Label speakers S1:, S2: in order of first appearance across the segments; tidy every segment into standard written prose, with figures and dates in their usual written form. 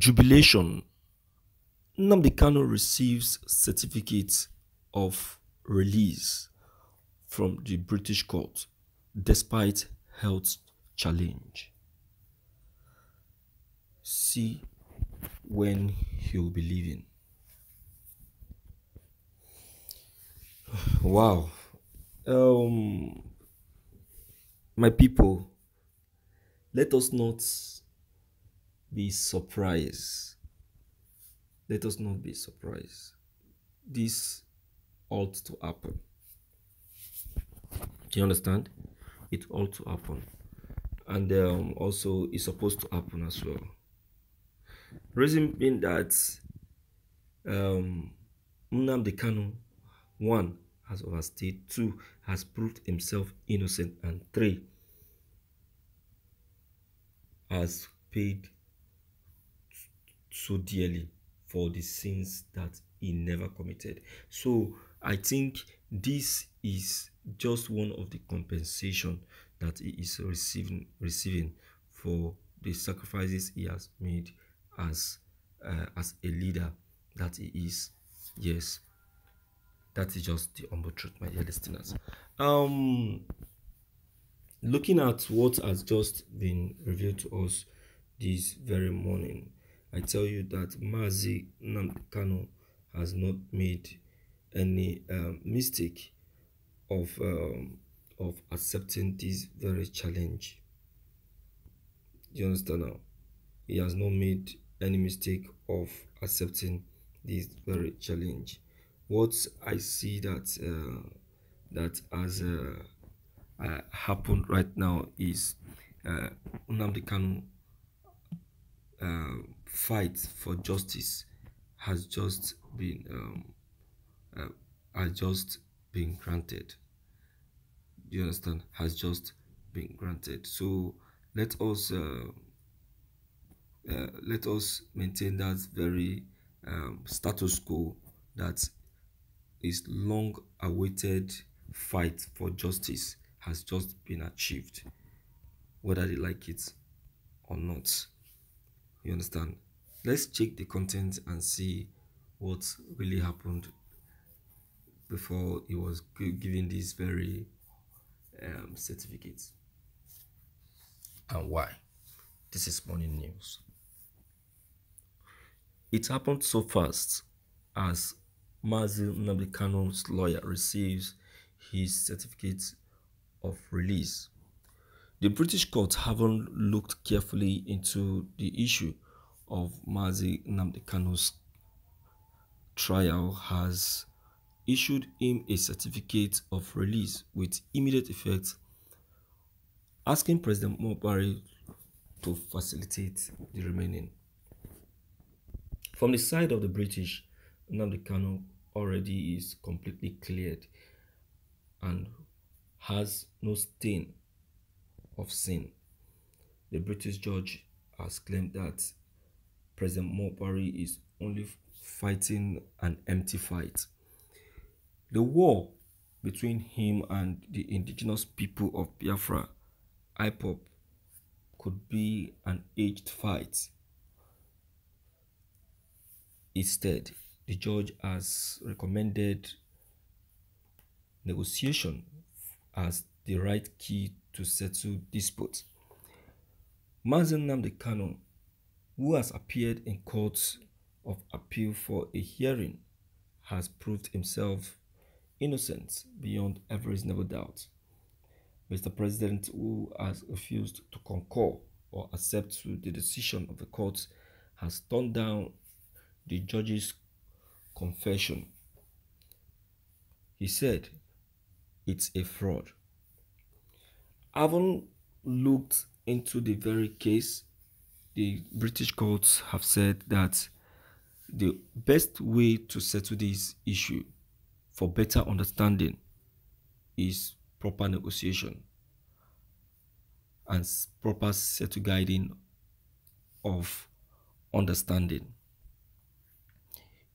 S1: Jubilation. Nnamdi receives certificate of release from the British court despite health challenge. See when he will be leaving. Wow. My people, let us not be surprised. Let us not be surprised. This ought to happen. Do you understand? It ought to happen. And also it's supposed to happen as well. Reason being that Nnamdi Kanu, 1, has overstayed, 2, has proved himself innocent, and 3, has paid so dearly for the sins that he never committed. So I think this is just one of the compensation that he is receiving for the sacrifices he has made as a leader that he is. Yes, that is just the humble truth, my dear listeners. Looking at what has just been revealed to us this very morning, I tell you that Mazi Nnamdi Kanu has not made any mistake of accepting this very challenge. Do you understand now? He has not made any mistake of accepting this very challenge. What I see that that has happened right now is Nnamdi Kanu fight for justice has just been granted. Do you understand? Has just been granted. So let us maintain that very status quo, that is long awaited fight for justice has just been achieved, whether they like it or not. You understand? Let's check the content and see what really happened before he was given these very certificates and why. This is morning news. It happened so fast as Mazi Nnamdi Kanu's lawyer receives his certificate of release. The British court haven't looked carefully into the issue of Mazi Nnamdi Kanu's trial, has issued him a certificate of release with immediate effect, asking President Muhammadu to facilitate the remaining. From the side of the British, Nnamdi Kanu already is completely cleared and has no stain of sin. The British judge has claimed that President Muhammadu is only fighting an empty fight. The war between him and the indigenous people of Biafra, IPOB, could be an aged fight. Instead, the judge has recommended negotiation as the right key to settle disputes. Mazi Nnamdi Kanu, who has appeared in courts of appeal for a hearing, has proved himself innocent beyond every reasonable doubt. Mr. President, who has refused to concur or accept to the decision of the court, has turned down the judge's confession. He said it's a fraud. Having looked into the very case, the British courts have said that the best way to settle this issue for better understanding is proper negotiation and proper settle guiding of understanding.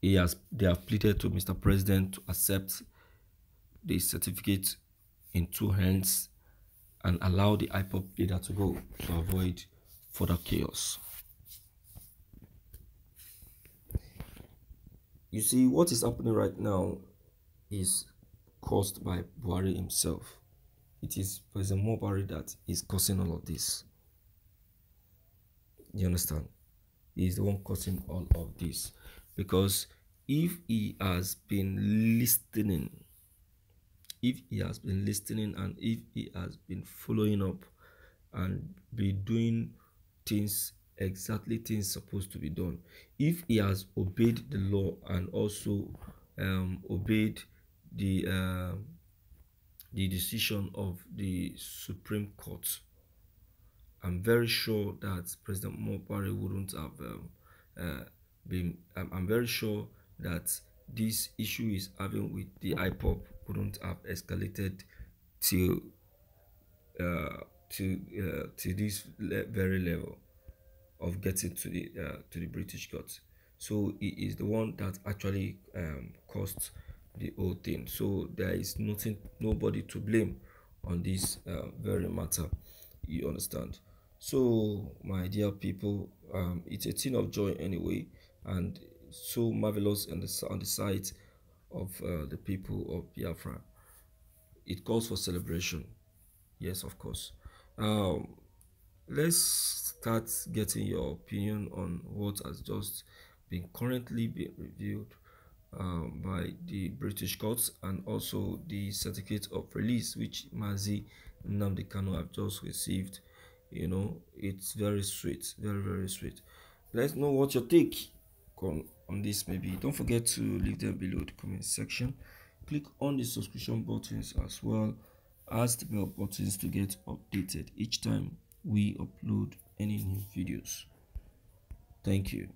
S1: They have pleaded to Mr. President to accept the certificate in 2 hands and allow the IPOB leader to go to avoid further chaos. You see, what is happening right now is caused by Buhari himself. It is President Buhari that is causing all of this. You understand? He is the one causing all of this. Because if he has been listening, and if he has been following up and be doing things supposed to be done, if he has obeyed the law and also obeyed the decision of the Supreme Court, I'm very sure that President Buhari wouldn't have been. I'm very sure that this issue is having with the IPOP wouldn't have escalated till to this very level of getting to the British court. So he is the one that actually caused the whole thing. So there is nobody to blame on this very matter. You understand? So my dear people, it's a thing of joy anyway, and so marvelous on the side of the people of Biafra. It calls for celebration. Yes, of course. Um, let's start getting your opinion on what has just been currently being reviewed by the British courts, and also the certificate of release which Mazi Nnamdi Kanu have just received. You know, it's very sweet, very, very sweet. Let's know what your take on this maybe. Don't forget to leave them below the comment section. Click on the subscription buttons as well as the bell buttons to get updated each time we upload any new videos. Thank you.